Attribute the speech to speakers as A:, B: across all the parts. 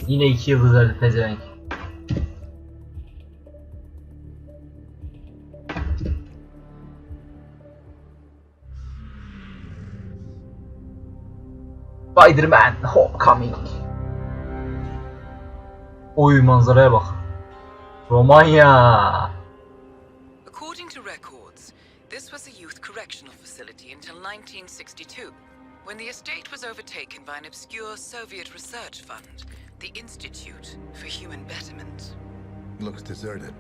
A: Yine 2 yıldız verdi pezevenk. Spider-Man Homecoming. Oy manzaraya bak. Romanya.
B: According to records, this was a youth correctional facility until 1962, when the estate was overtaken by an obscure Soviet research fund, the Institute for Human Betterment.
C: Looks deserted.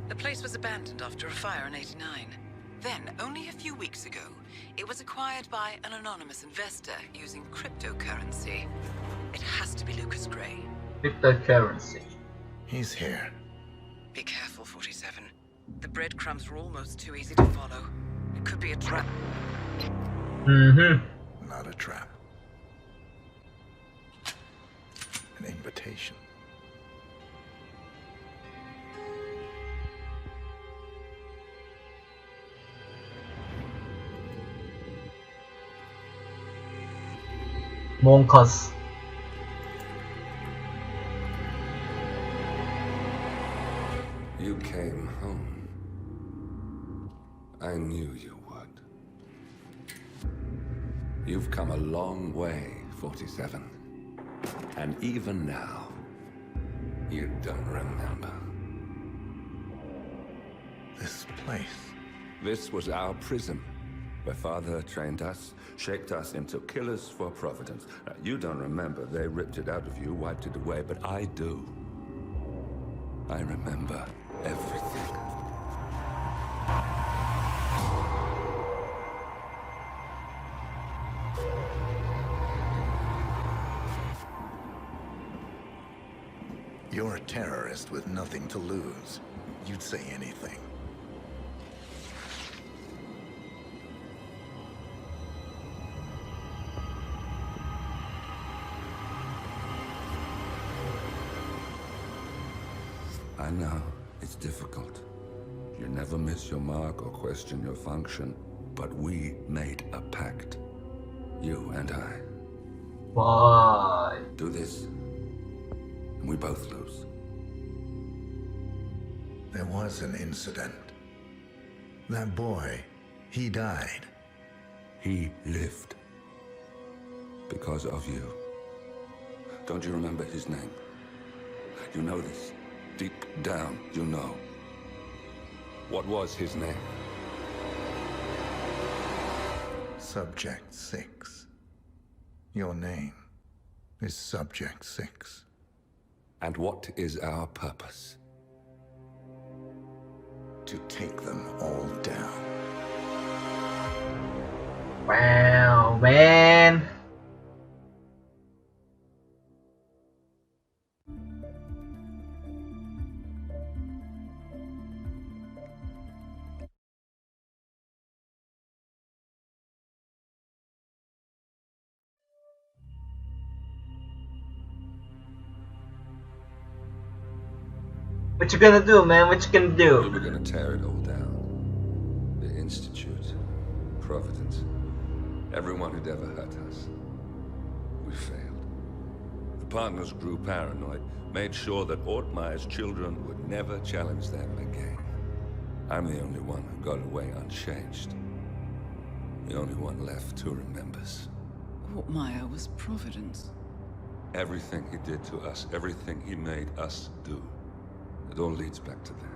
B: The place was abandoned after a fire in '89. Then, only a few weeks ago, it was acquired by an anonymous investor using cryptocurrency. It has to be Lucas Gray.
A: Cryptocurrency.
C: He's here.
B: Be careful, 47. The breadcrumbs were almost too easy to follow. It could be a trap.
C: Not a trap. An invitation.
A: Monkaz.
D: You came home. I knew you would. You've come a long way, 47. And even now, you don't remember.
C: This place.
D: This was our prison, where Father trained us, shaped us into killers for Providence. Now, you don't remember. They ripped it out of you, wiped it away, but I do. I remember everything.
C: You're a terrorist with nothing to lose. You'd say anything.
D: I know, it's difficult. You never miss your mark or question your function, but we made a pact. You and I.
A: Vay.
D: Do this, and we both lose.
C: There was an incident. That boy, he died.
D: He lived. Because of you. Don't you remember his name? You know this. Deep down, you know. What was his name?
C: Subject 6. Your name is Subject 6.
D: And what is our purpose?
C: To take them all down.
A: Wow, man. What you gonna do, man? What you gonna
D: We
A: do?
D: were gonna tear it all down. The Institute, Providence, everyone who'd ever hurt us. We failed. The partners grew paranoid, made sure that Ortmeyer's children would never challenge them again. I'm the only one who got away unchanged. The only one left who remembers.
B: Ortmeyer was Providence.
D: Everything he did to us, everything he made us do. It all leads back to them.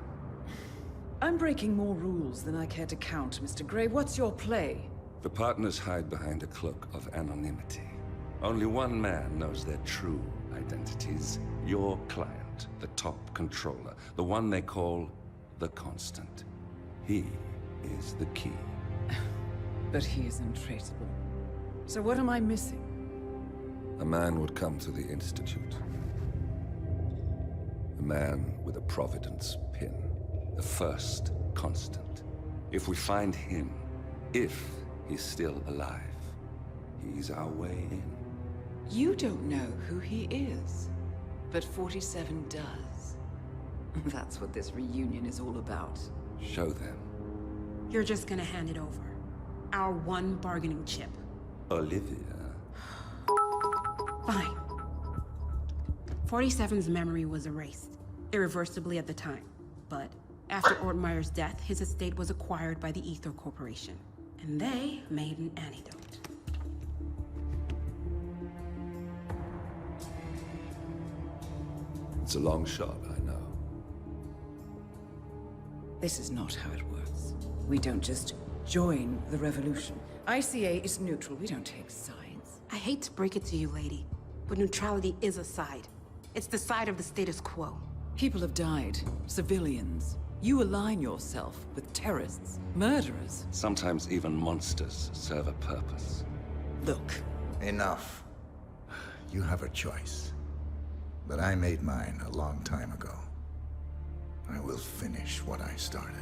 B: I'm breaking more rules than I care to count, Mr. Gray. What's your play?
D: The partners hide behind a cloak of anonymity. Only one man knows their true identities. Your client, the top controller, the one they call the Constant. He is the key.
B: But he is untraceable. So what am I missing?
D: A man would come to the Institute. A man with a Providence pin. The first Constant. If we find him, if he's still alive, he's our way in.
B: You don't know who he is, but 47 does. That's what this reunion is all about.
D: Show them.
E: You're just gonna hand it over. Our one bargaining chip.
D: Olivia.
E: Fine. 47's memory was erased, irreversibly at the time. But after Ortmeyer's death, his estate was acquired by the Ether Corporation, and they made an antidote.
D: It's a long shot, I know.
B: This is not how it works. We don't just join the revolution. ICA is neutral. We don't take sides.
E: I hate to break it to you, lady, but neutrality is a side. It's the side of the status quo.
B: People have died. Civilians. You align yourself with terrorists, murderers.
F: Sometimes even monsters serve a purpose.
B: Look,
C: Enough. You have a choice. But I made mine a long time ago. I will finish what I started.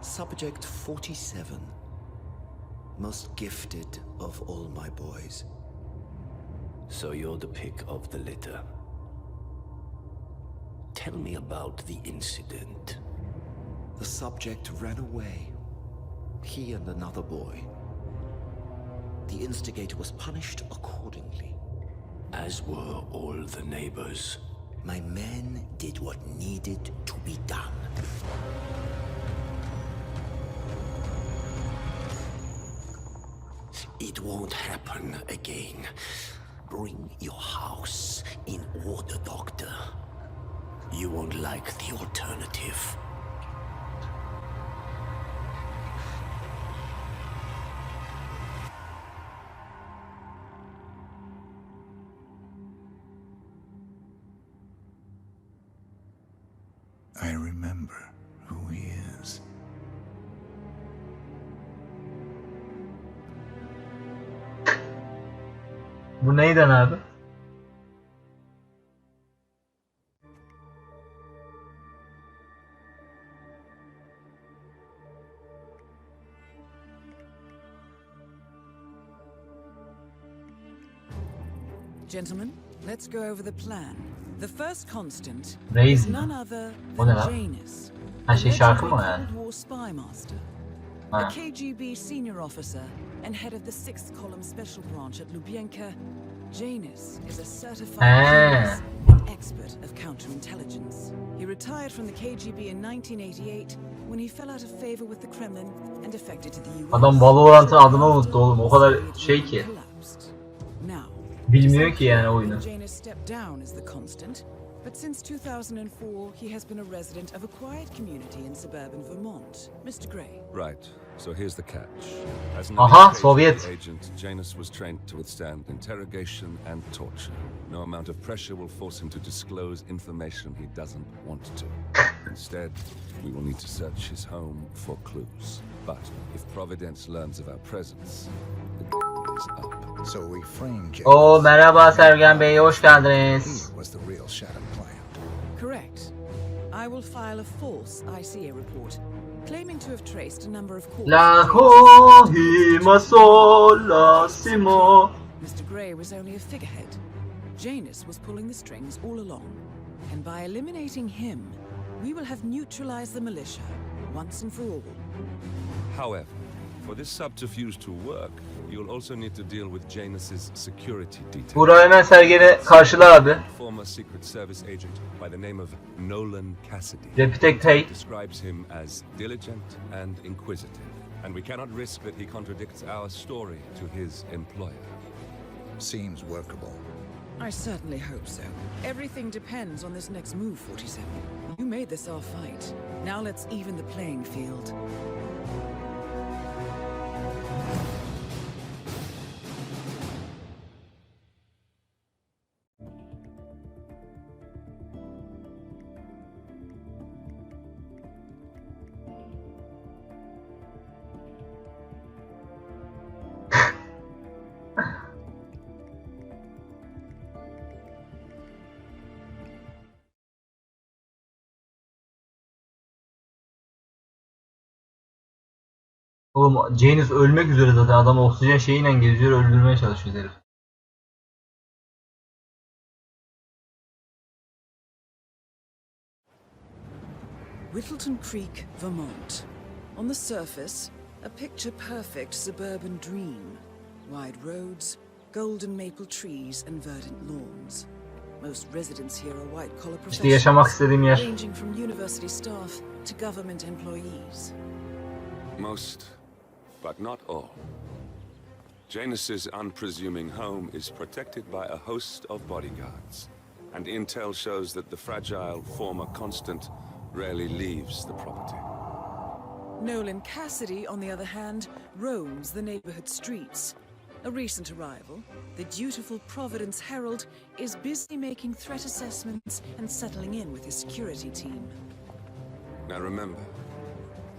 G: Subject 47. Most gifted of all my boys. So you're the pick of the litter. Tell me about the incident. The subject ran away. He and another boy. The instigator was punished accordingly. As were all the neighbors. My men did what needed to be done. It won't happen again. Bring your house in order, Doctor. You won't like the alternative.
C: I remember who he is.
A: Bu neyden abi?
B: gentlemen, let's go over the plan. The first constant
A: Reis
B: is
A: mi?
B: none other
A: O ne
B: than
A: lan?
B: Janus,
A: Her şey
B: the
A: şarkı mı
B: legendary
A: yani?
B: Cold War spy master,
A: Ha.
B: a KGB senior officer and head of the 6th Column Special Branch at Lubyanka. Janus is a certified genius and expert of counterintelligence. He retired from the KGB in 1988 when he fell out of favor with the Kremlin and defected to the US.
A: Adam Valorant'ın adını unuttu oğlum. O kadar şey ki.
B: Now,
A: Bilmiyor ki yani oyunu.
B: Janus stepped down as the constant, but since 2004 he has been a resident of a quiet community in suburban Vermont. Mr. Gray.
D: Right. So here's the catch. As an
A: Aha,
D: elite
A: Soviet.
D: agent, Janus was trained to withstand interrogation and torture. No amount of pressure will force him to disclose information he doesn't want to. Instead, we will need to search his home for clues. But if Providence learns of our presence, the game is up.
C: So we framed James.
A: Oo merhaba Sergen Bey, hoş geldiniz.
C: He was the real Shadow Plan.
B: Correct. I will file a false ICA report, claiming to have traced a number of calls.
A: La ho hi ma sol la si mo.
B: Mr. Gray was only a figurehead. Janus was pulling the strings all along. And by eliminating him, we will have neutralized the militia once and for all.
D: However, for this subterfuge to work, you'll also need to deal with Janus's security detail.
A: Burak hemen Sergen'i karşıla abi.
D: Former Secret Service agent by the name of Nolan Cassidy.
A: Reputek Tay.
D: Describes him as diligent and inquisitive, and we cannot risk that he contradicts our story to his employer.
C: Seems workable.
B: I certainly hope so. Everything depends on this next move, 47. You made this our fight. Now let's even the playing field.
A: Oğlum Janus ölmek üzere zaten. Adam oksijen şeyiyle geziyor, öldürmeye çalışıyor herif.
B: Whittleton Creek, Vermont. On the surface, a picture-perfect suburban dream. Wide roads, golden maple trees and verdant lawns. Most residents here are white-collar
A: İşte yaşamak
B: professionals,
A: istediğim yer.
B: ranging from university staff to government employees.
D: Most, but not all. Janus's unpresuming home is protected by a host of bodyguards, and intel shows that the fragile former constant rarely leaves the property.
B: Nolan Cassidy, on the other hand, roams the neighborhood streets. A recent arrival, the dutiful Providence Herald is busy making threat assessments and settling in with his security team.
D: Now remember,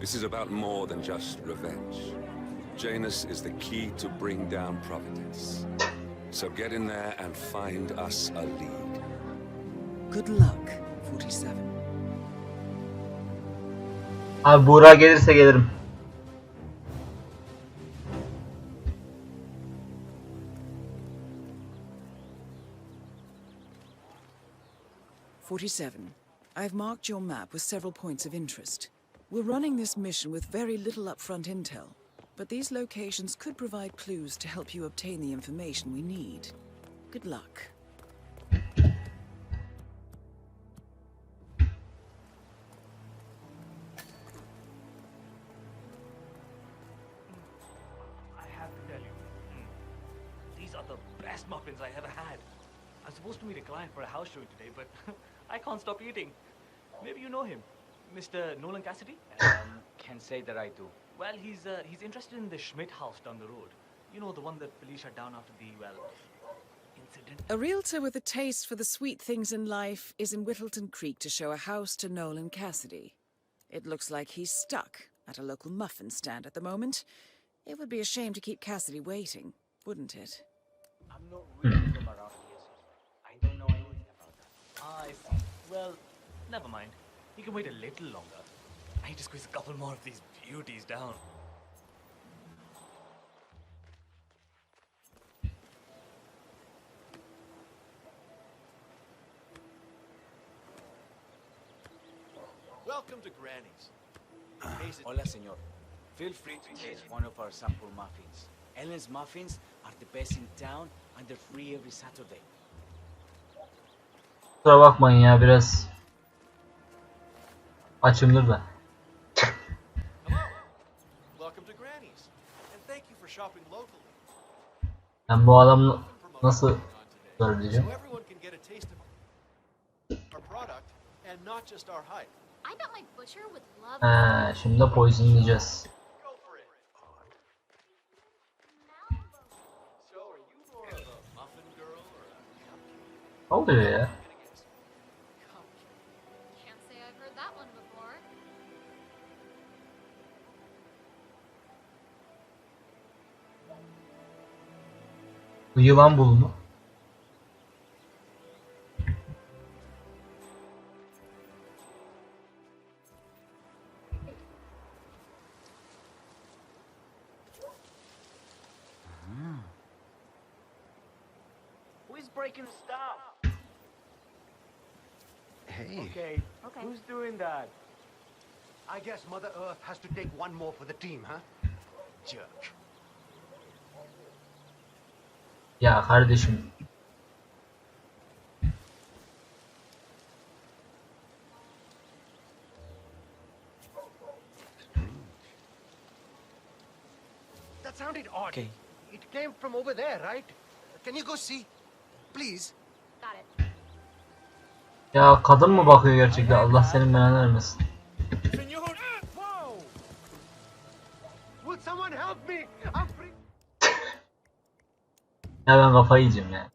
D: this is about more than just revenge. Janus is the key to bring down Providence. So get in there and find us a lead.
B: Good luck, 47.
A: Abi Buğra gelirse gelirim.
B: I've marked your map with several points of interest. We're running this mission with very little upfront intel, but these locations could provide clues to help you obtain the information we need. Good luck.
H: I have to tell you, these are the best muffins I ever had. I'm supposed to meet a client for a house showing today, but I can't stop eating. Maybe you know him, Mr. Nolan Cassidy?
I: Can't say that I do.
H: Well, he's interested in the Schmidt house down the road. You know, the one that police shut down after the, incident.
B: A realtor with a taste for the sweet things in life is in Whittleton Creek to show a house to Nolan Cassidy. It looks like he's stuck at a local muffin stand at the moment. It would be a shame to keep Cassidy waiting, wouldn't it?
I: I'm not really from around here, so I don't know anything about that.
H: I see. Well, never mind. You can wait a little longer. I need to squeeze a couple more of these beauties down.
J: Welcome to Granny's.
I: Hola, señor. Feel free to taste one of our sample muffins. Ellen's muffins are the best in town and they're free every Saturday.
A: Kusura bakmayın ya, biraz açımdır da.
J: Welcome to Granny's. And thank you for shopping locally.
A: Ben bu adamı nasıl söyleyeceğim?
J: So everyone can get a taste of our product and not just our hype.
K: I bet my butcher would love
A: Şimdi de poisonlayacağız.
J: Go for it. So are you more of a muffin girl or a cupcake?
A: Ne oluyor ya?
K: Can't say I've heard that one before.
A: Bu yılan bulumu.
I: Who is breaking the stuff?
J: Hey.
H: Okay. Who's doing that?
J: I guess Mother Earth has to take one more for the team, huh? Jerk.
A: Ya kardeşim.
J: That sounded odd.
I: Okay.
J: It came from over there, right? Can you go see? Please.
K: Got it.
A: Ya kadın mı bakıyor gerçekten? Allah senin belanı vermesin.
J: Senor! Whoa! Will someone help me? I'm free.
A: Ya ben kafayı yiyeceğim ya.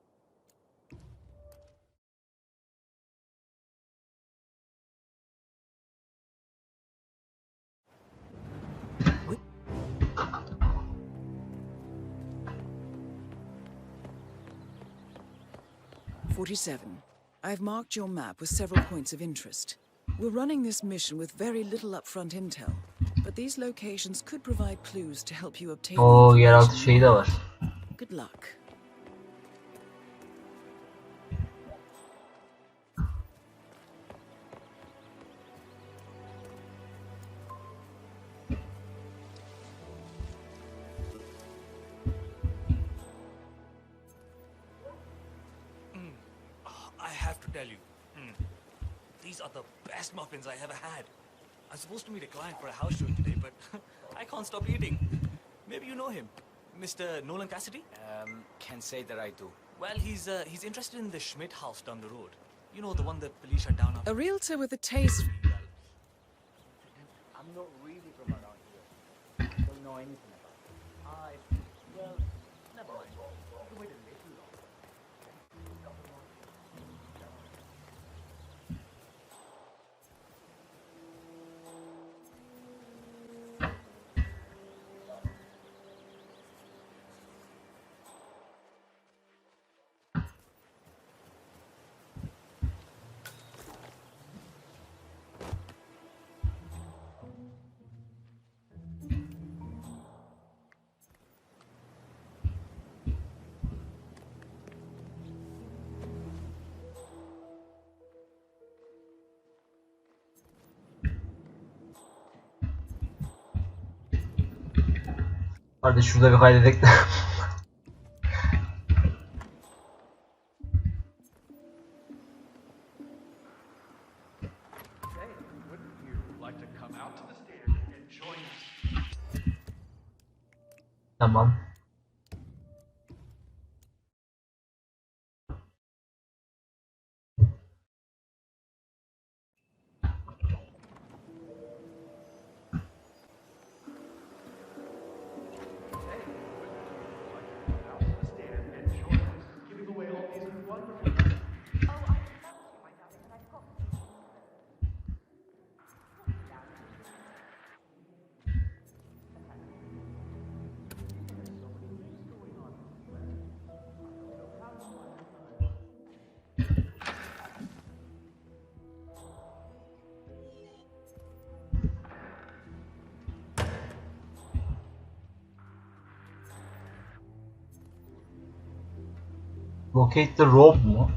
B: I've marked your map with several points of interest. We're running this mission with very little upfront intel, but these locations could provide clues to help you obtain
A: O
B: the
A: yeraltı
B: information
A: şeyi de var.
B: you need. Good luck.
H: I have to tell you, these are the best muffins I ever had. I'm supposed to meet a client for a house show today, but I can't stop eating. Maybe you know him, Mr. Nolan Cassidy?
I: Can't say that I do.
H: Well, he's interested in the Schmidt house down the road. You know, the one that police shut down after.
B: A realtor with a taste.
I: I'm not really from around here. Don't know anything about it. Well, never mind. You can wait a little longer.
A: Hadi şurada bir kaydedek de. Tamam. Locate the rope mu?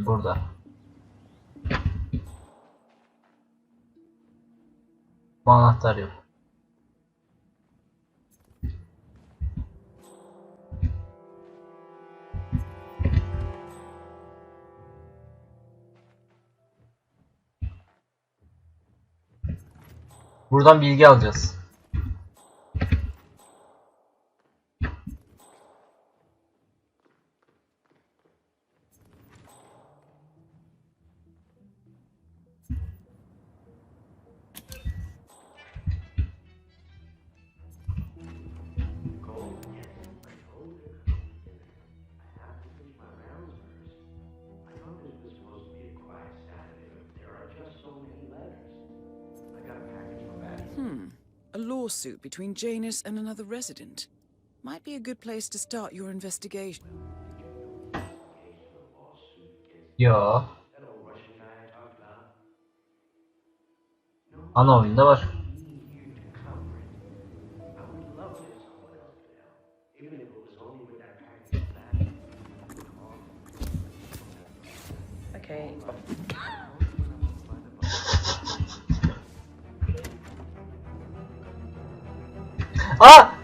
A: Burada. Bu anahtar yok. Buradan bilgi alacağız.
B: A lawsuit between Janus and another resident. Might be a good place to start your investigation.
A: Yo. Ana oyunda var.
B: Okay.
A: Ah!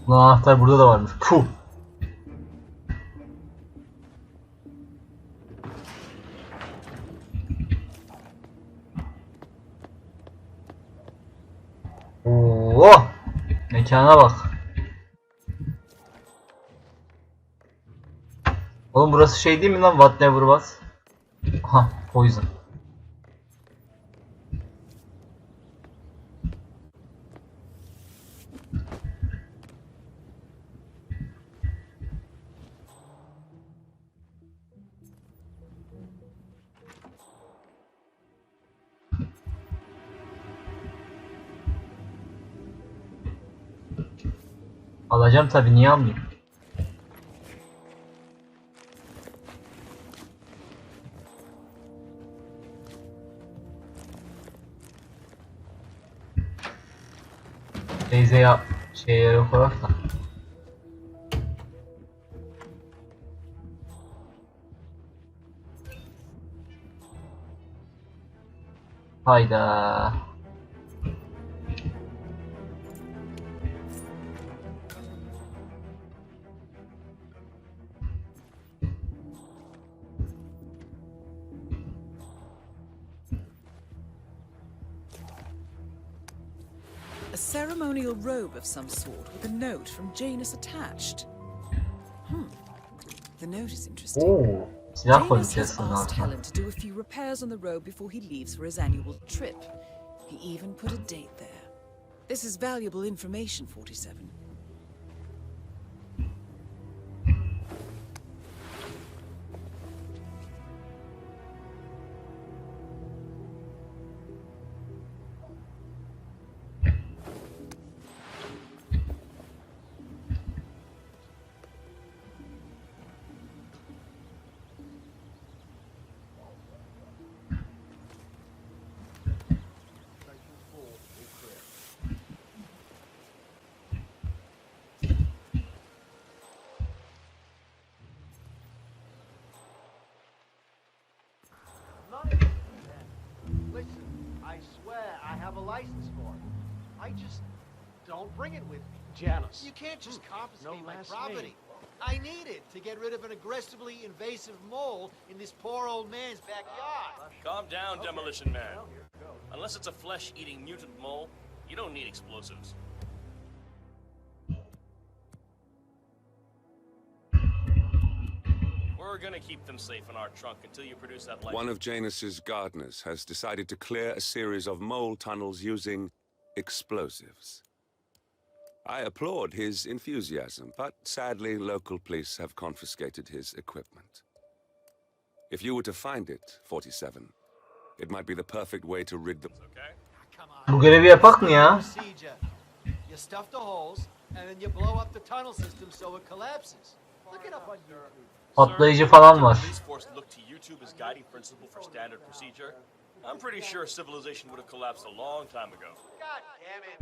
A: Ulan anahtar burada da varmış. Puh. Oo. Mekana bak. Oğlum burası şey değil mi lan? What never was? Aha, Poison. Alacağım tabi, niye almayayım? Teyze ya şeye koyak da. Hayda.
B: A ceremonial robe of some sort with a note from Janus attached. The note is interesting.
A: Oo, silah
B: Janus
A: koymuş
B: has
A: aslında
B: asked
A: altına.
B: Helen to do a few repairs on the robe before he leaves for his annual trip. He even put a date there. This is valuable information, 47.
J: Listen, I swear I have a license for it. I just don't bring it with me.
H: Janus.
J: You can't just confiscate
H: No
J: my
H: last
J: property.
H: name.
J: I need it to get rid of an aggressively invasive mole in this poor old man's backyard.
L: Calm down, Demolition Man. Unless it's a flesh-eating mutant mole, you don't need explosives. We're gonna keep them safe in our trunk until you produce that light.
F: One of Janus's gardeners has decided to clear a series of mole tunnels using explosives. I applaud his enthusiasm, but sadly local police have confiscated his equipment. If you were to find it, 47, it might be the perfect way to rid the...
L: Okay?
J: Come on.
A: Bu görevi yapak mı ya?
J: Procedure. You stuff the holes, and then you blow up the tunnel system so it collapses. Look it up on YouTube.
A: Patlayıcı falan var.
L: Police force look to YouTube as guiding principle for standard procedure. I'm pretty sure civilization would have collapsed a long time ago.
J: God damn it.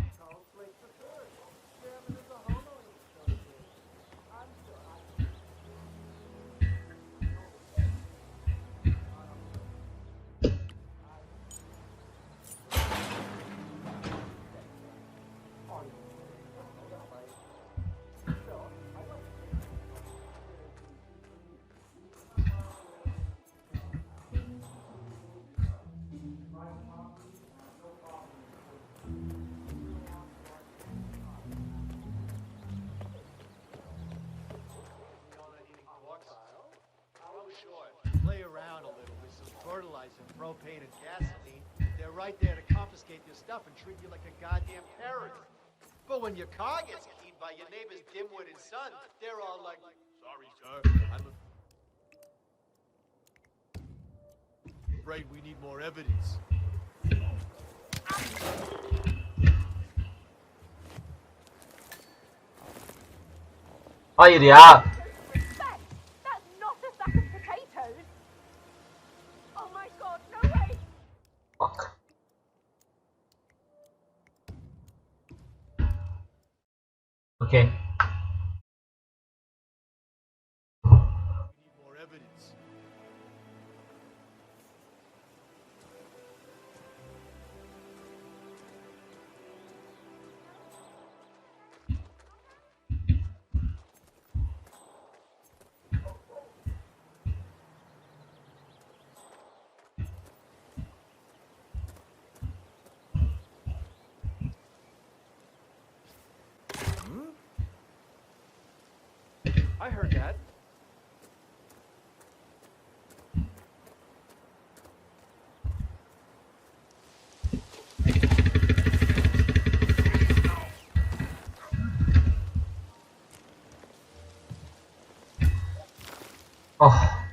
J: Play around a little with some fertilizer, propane, and gasoline. They're right there to confiscate your stuff and treat you like a goddamn terrorist. But when your car gets keyed by your neighbor's dim-witted son, they're all like, "Sorry, sir, I'm afraid we need more evidence."
A: Hayır ya.
K: That's not a sack of potatoes. Oh my god, no way.
A: Bak. Okay.
J: We need more evidence. I heard that.
A: Ah.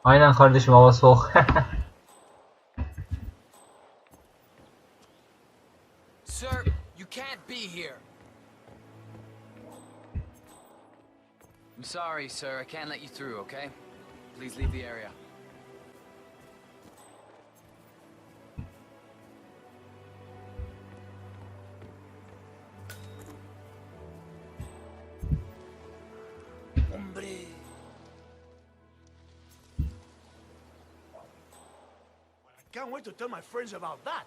A: Aynen kardeşim, hava soğuk.
I: Sir, you can't be here. I'm sorry, sir. I can't let you through, okay? Please leave the area.
J: Can't wait to tell my friends about that.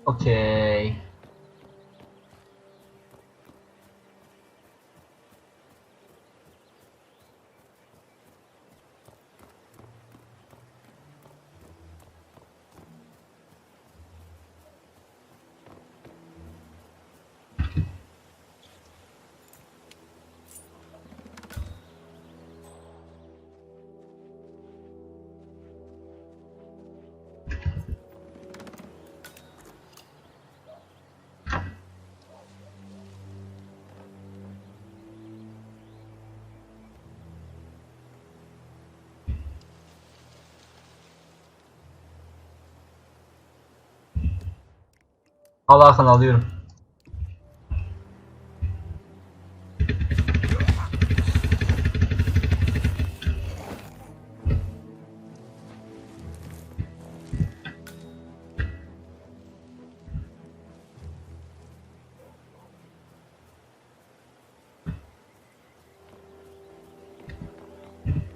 A: Okey. Al Hakan, alıyorum.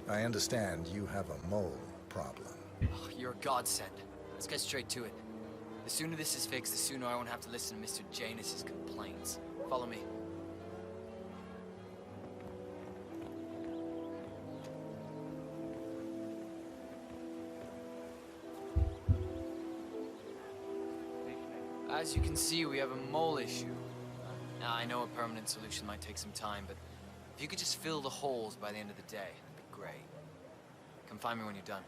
C: I understand you have a mole problem.
I: Oh, you're a godsend. Let's get straight to it. The sooner this is fixed, the sooner I won't have to listen to Mr. Janus's complaints. Follow me. As you can see, we have a mole issue. Now, I know a permanent solution might take some time, but if you could just fill the holes by the end of the day, that'd be great. Come find me when you're done.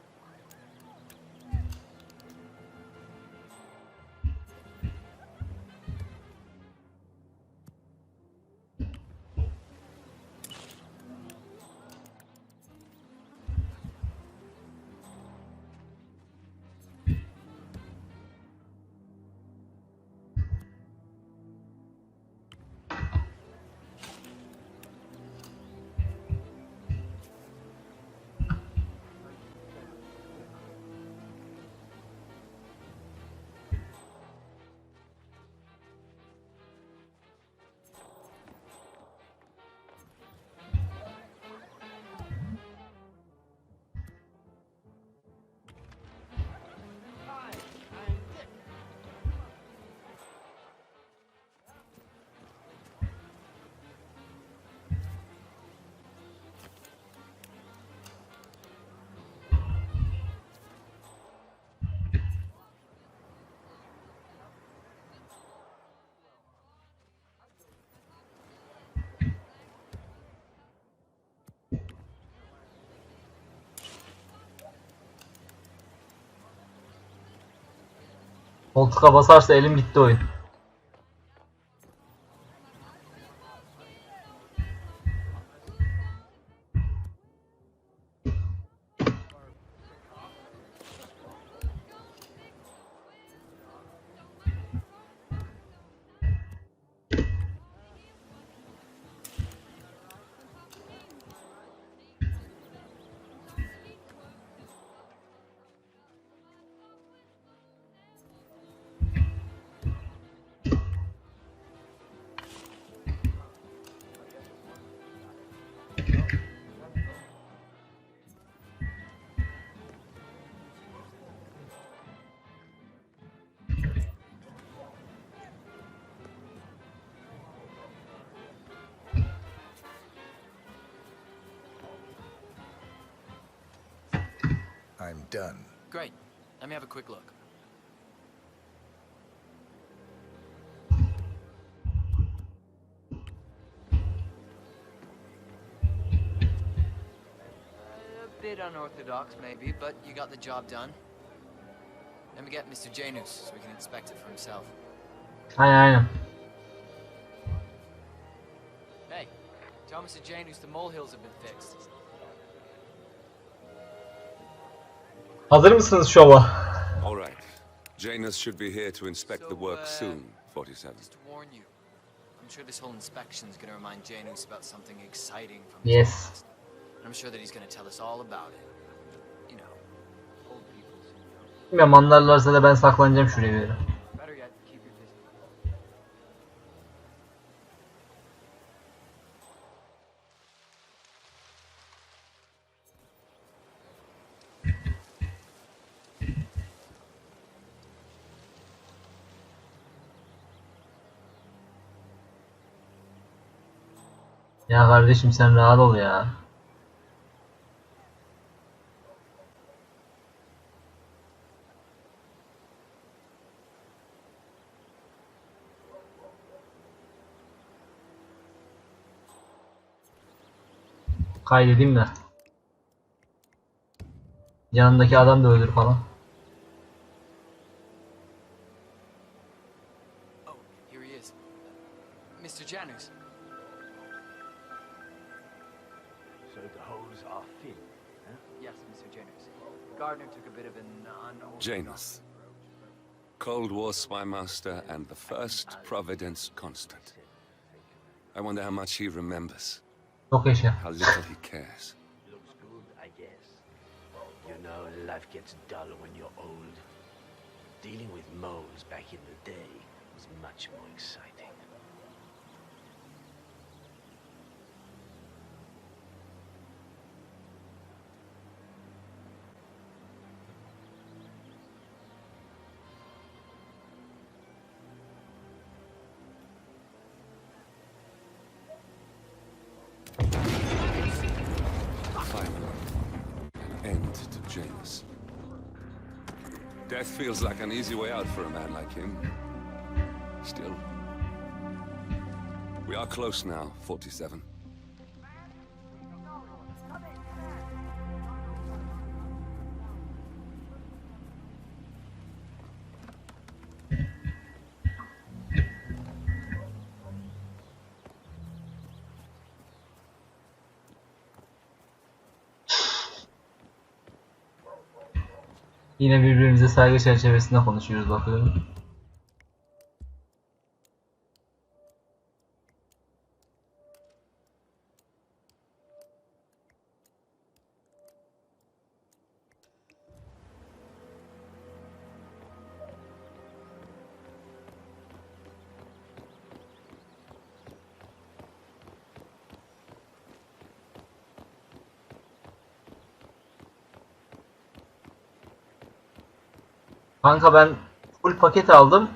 A: Koltuğa basarsa elim gitti oyun.
C: I'm done.
I: Great. Let me have a quick look. A bit unorthodox, maybe, but you got the job done. Let me get Mr. Janus so we can inspect it for himself.
A: Aynen.
I: Hey, tell Mr. Janus the molehills have been fixed.
A: Hazır mısınız şova?
F: All right. Janus should be here to inspect the work soon, 47.
I: Just to warn you, I'm sure this whole inspection's gonna remind Janus about something exciting from his
A: Yes.
I: past. And I'm sure that he's gonna tell us all about it. You know, old people syndrome.
A: Bilmiyorum, anlarlarsa da ben saklanacağım şuraya bir yere.
I: Better yet, keep your distance.
A: Ya kardeşim sen rahat ol ya. Kaydedeyim de. Yanındaki adam da ölür falan.
I: Oh, here he is. Mr. Janus.
J: So the holes are thin, huh?
I: Yes, Mr. Janus. Gardner took a bit of an unorthodox
F: Janus. Cold War spy master and the first Providence constant. I wonder how much he remembers.
A: Çok yaşa.
F: How little he cares.
J: Looks good, I guess. You know, life gets dull when you're old. Dealing with moles back in the day was much more exciting.
F: Finally, an end to Janus. Death feels like an easy way out for a man like him. Still, we are close now, 47.
A: Yine birbirimize saygı çerçevesinde konuşuyoruz bakıyorum. Kanka ben full paket aldım.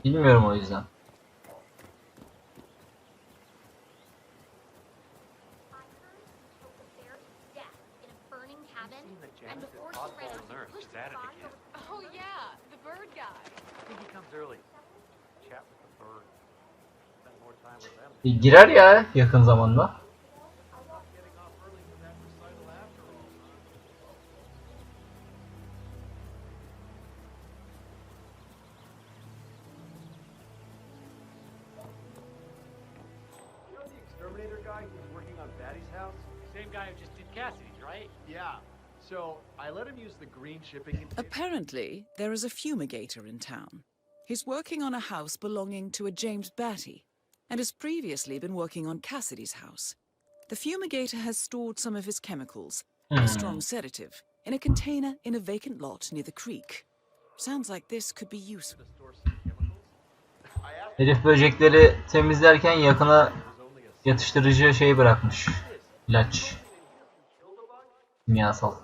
A: Bilmiyorum o yüzden.
K: Oh yeah, the bird guy.
J: I think he comes early. Chat with the bird. Spend more time with them.
A: Girer ya yakın zamanda.
J: Getting off early for that recital after all, huh? exterminator guy who's working on Batty's house?
H: Same guy who just did Cassidy's, right?
J: Yeah. So I let him use the green shipping container.
B: Apparently, there is a fumigator in town. He's working on a house belonging to a James Batty, and has previously been working on Cassidy's house. The fumigator has stored some of his chemicals, a strong sedative, in a container in a vacant lot near the creek. Sounds like this could be useful.
A: Herif böcekleri temizlerken yakına yatıştırıcı şey bırakmış. İlaç. Kimyasal.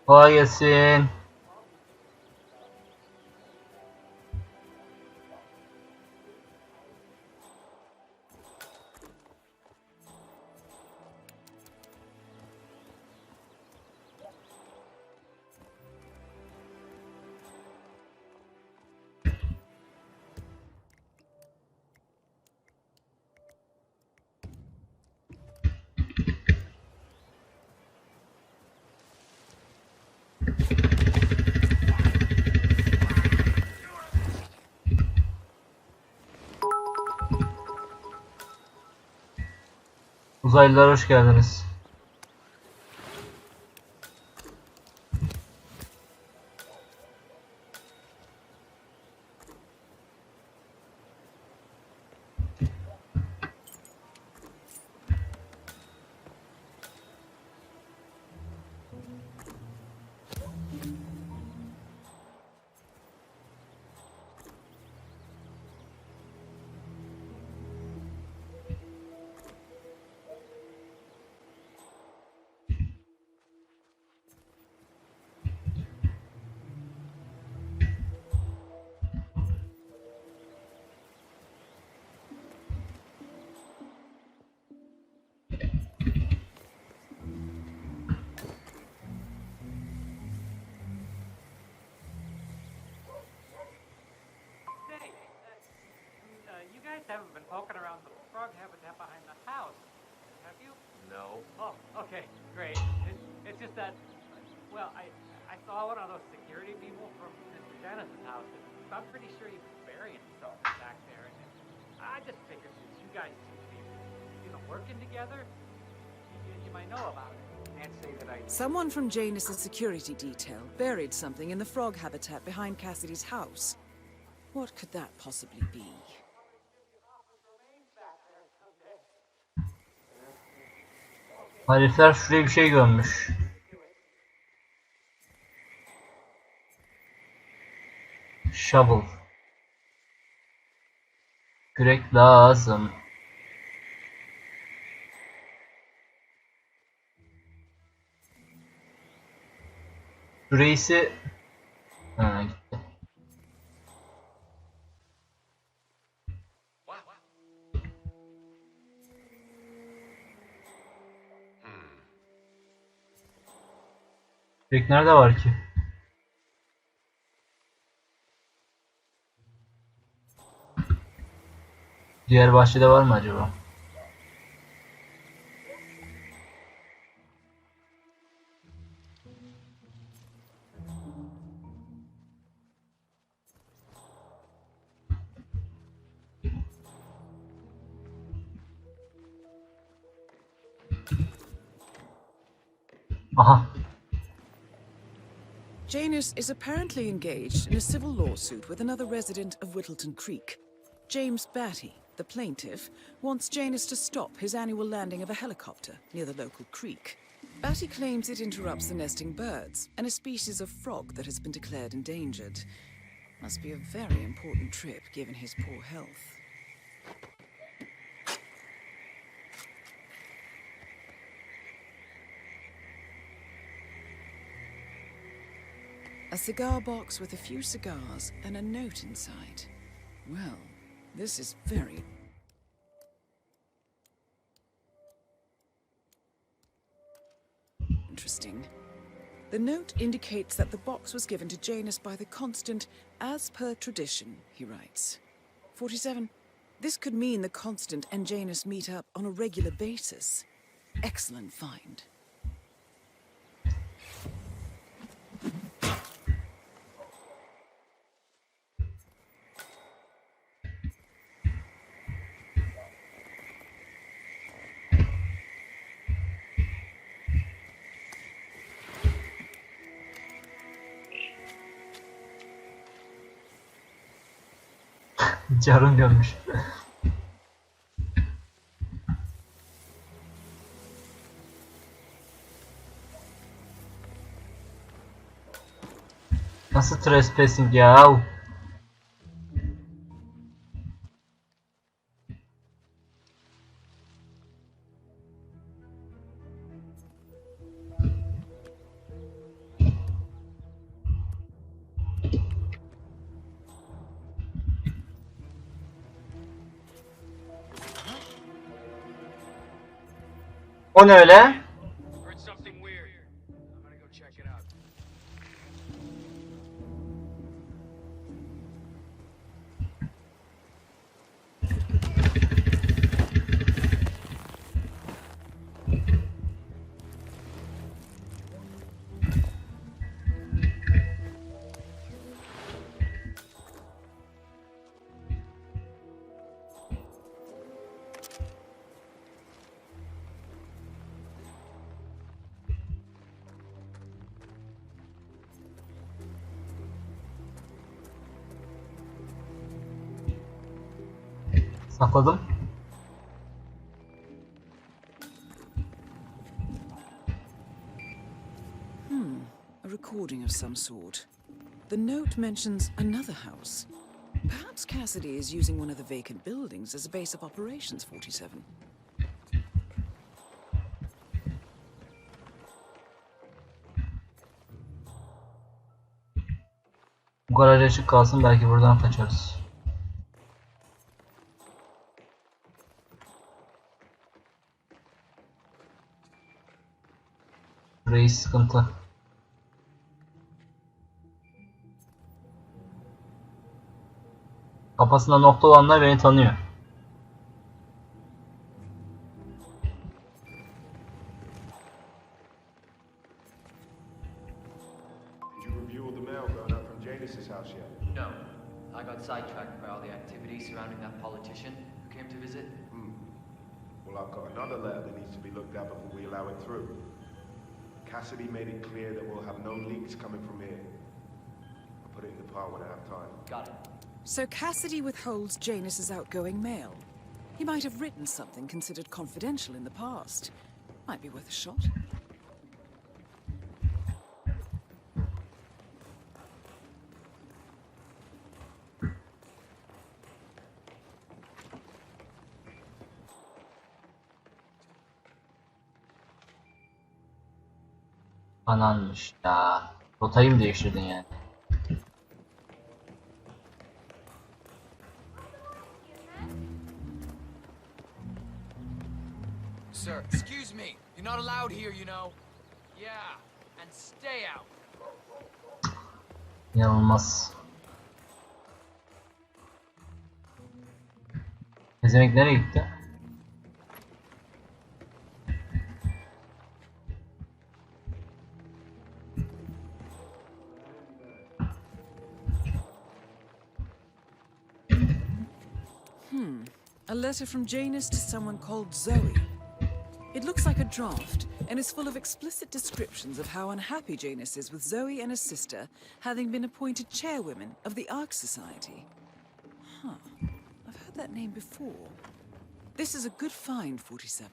A: Kolay gelsin. Uzaylılar hoş geldiniz.
H: You guys haven't been poking around the frog habitat behind the house, have you?
J: No.
H: Oh, okay, great. It's just that, well, I saw one of those security people from Mr. Dennis's house, and I'm pretty sure he was burying himself back there. And I just figured since you guys seem to be, working together, you might know about it. Can't say that I...
B: Someone from Janus's security detail buried something in the frog habitat behind Cassidy's house. What could that possibly be?
A: Herifler şuraya bir şey görmüş. Shovel. Kürek lazım. Şu reisi... Ha, gitti. Kürek nerede var ki? Diğer bahçede var mı acaba? Aha.
B: Janus is apparently engaged in a civil lawsuit with another resident of Whittleton Creek. James Batty, the plaintiff, wants Janus to stop his annual landing of a helicopter near the local creek. Batty claims it interrupts the nesting birds and a species of frog that has been declared endangered. Must be a very important trip given his poor health. A cigar box with a few cigars and a note inside. Well, this is very... interesting. The note indicates that the box was given to Janus by the Constant, as per tradition, he writes. 47. This could mean the Constant and Janus meet up on a regular basis. Excellent find.
A: Carın görmüş. Nasıl trespassing ya? O ne öyle? Sakladım.
B: A recording of some sort. The note mentions another house. Perhaps Cassidy is using one of the vacant buildings as a base of operations, 47.
A: Bu garaj açık kalsın, belki buradan kaçarız. Reis sıkıntı. Kafasında nokta olanlar beni tanıyor.
M: Did you review the mail going up from Janus's house yet?
N: No. I got sidetracked by all the activity surrounding that politician who came to visit.
M: Well, I've got another letter that needs to be looked at before we allow it through. Cassidy made it clear that we'll have no leaks coming from here. I'll put it in the pile when I have time.
N: Got it.
B: So Cassidy withholds Janus's outgoing mail. He might have written something considered confidential in the past. Might be worth a shot.
A: Ananmış ya. Rotayı mı değiştirdin yani?
I: Sir, excuse me. You're not allowed here, you know. Yeah, and stay out.
A: İnanılmaz. Pezevenk nereye gitti?
B: A letter from Janus to someone called Zoe. It looks like a draft and is full of explicit descriptions of how unhappy Janus is with Zoe and his sister having been appointed chairwomen of the Ark Society. I've heard that name before. This is a good find, 47.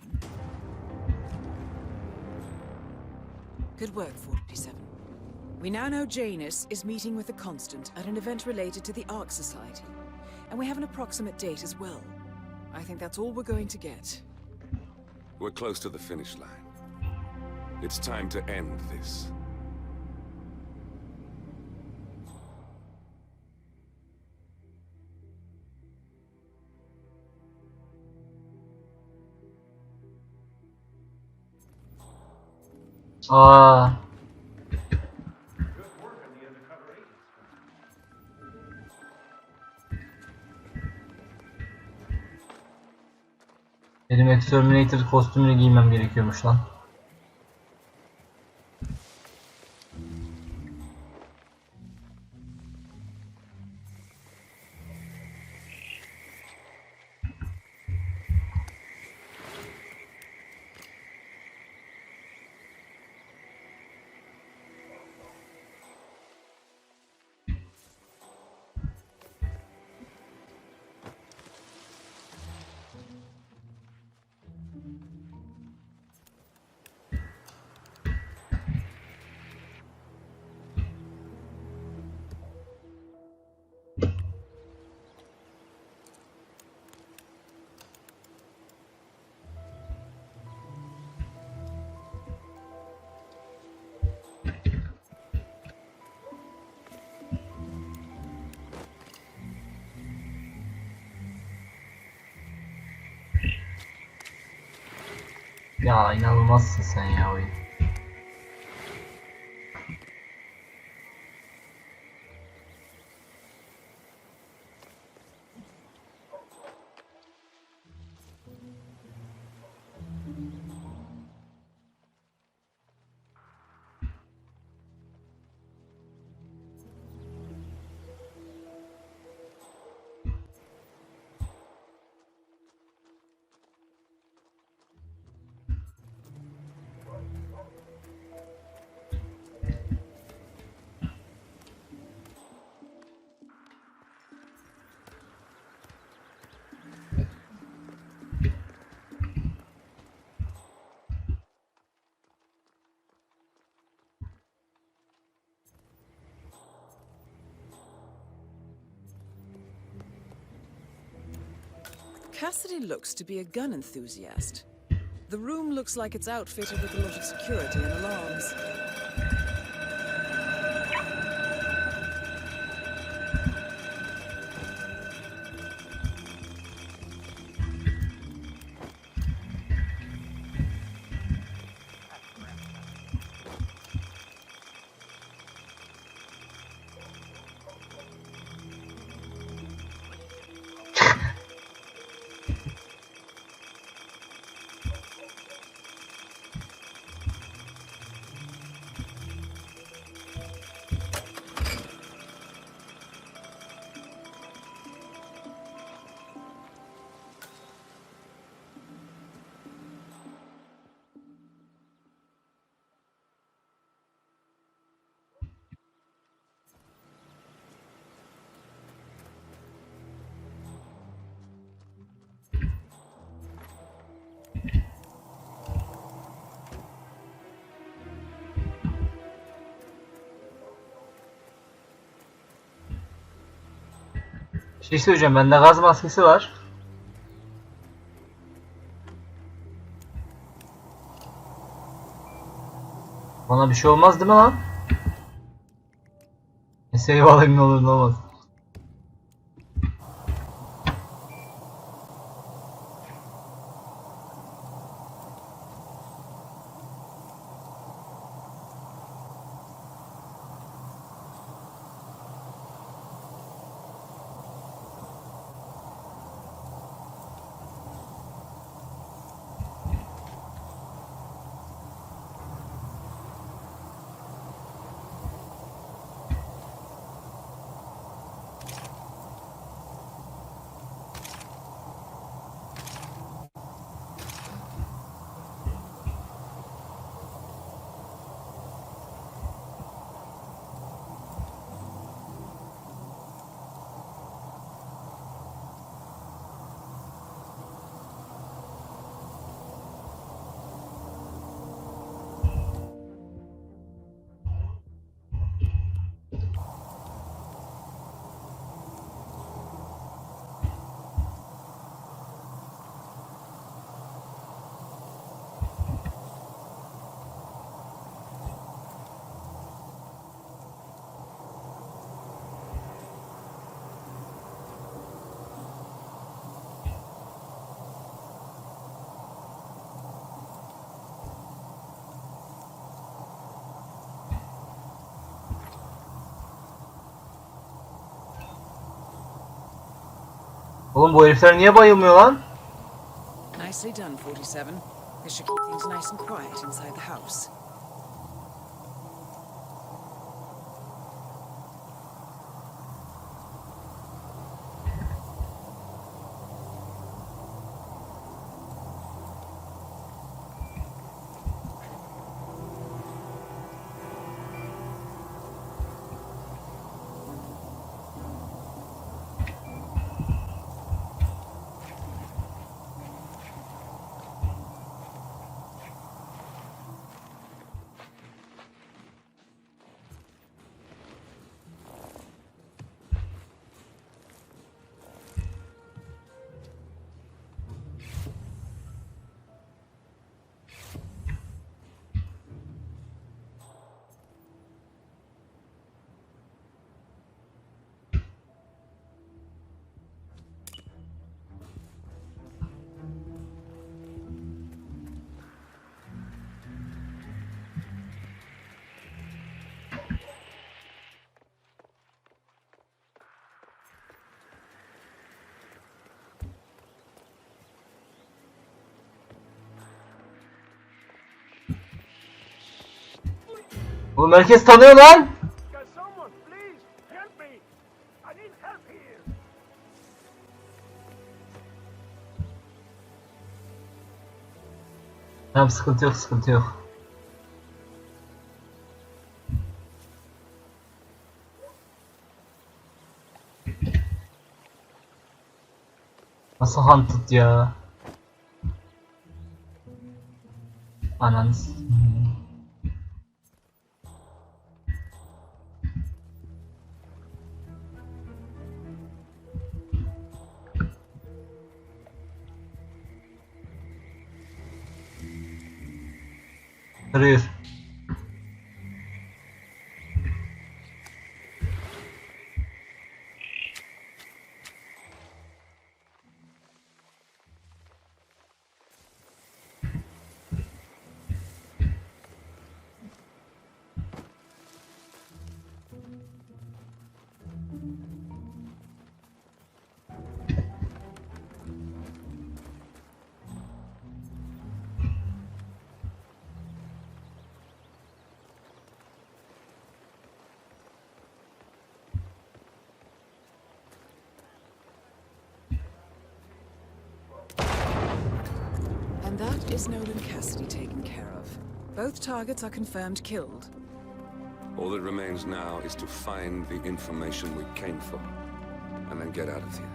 B: Good work, 47. We now know Janus is meeting with the Constant at an event related to the Ark Society. And we have an approximate date as well. I think that's all we're going to get.
F: We're close to the finish line. It's time to end this.
A: Aa. Benim Exterminator kostümünü giymem gerekiyormuş lan. Ya inanılmazsın sen ya oyun.
B: Cassidy looks to be a gun enthusiast. The room looks like it's outfitted with a lot of security and alarms. Bir şey söyleyeceğim, bende gaz maskesi var. Bana bir şey olmaz değil mi lan? Save alayım ne olur ne olmaz.
A: Oğlum bu herifler niye bayılmıyor lan?
B: Nicely done, 47. This should keep things nice and quiet inside the house.
A: Oğlum herkes tanıyor lan. Tamam, sıkıntı yok, sıkıntı yok. Nasıl hunted ya? Ananı s**eyim. Kırıyor.
B: And that is Nolan Cassidy taken care of. Both targets are confirmed killed.
F: All that remains now is to find the information we came for, and then get out of here.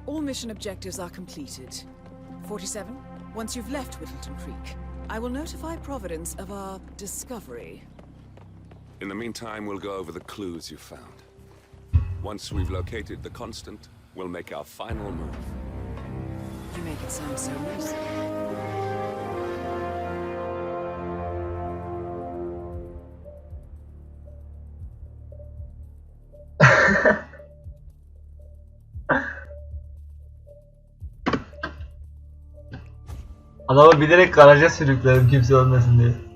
B: All mission objectives are completed. 47, once you've left Whittleton Creek, I will notify Providence of our discovery.
F: In the meantime, we'll go over the clues you found. Once we've located the constant, we'll make our final move.
B: You make it sound so easy.
A: Adamı bilerek garaja sürükledim kimse ölmesin diye.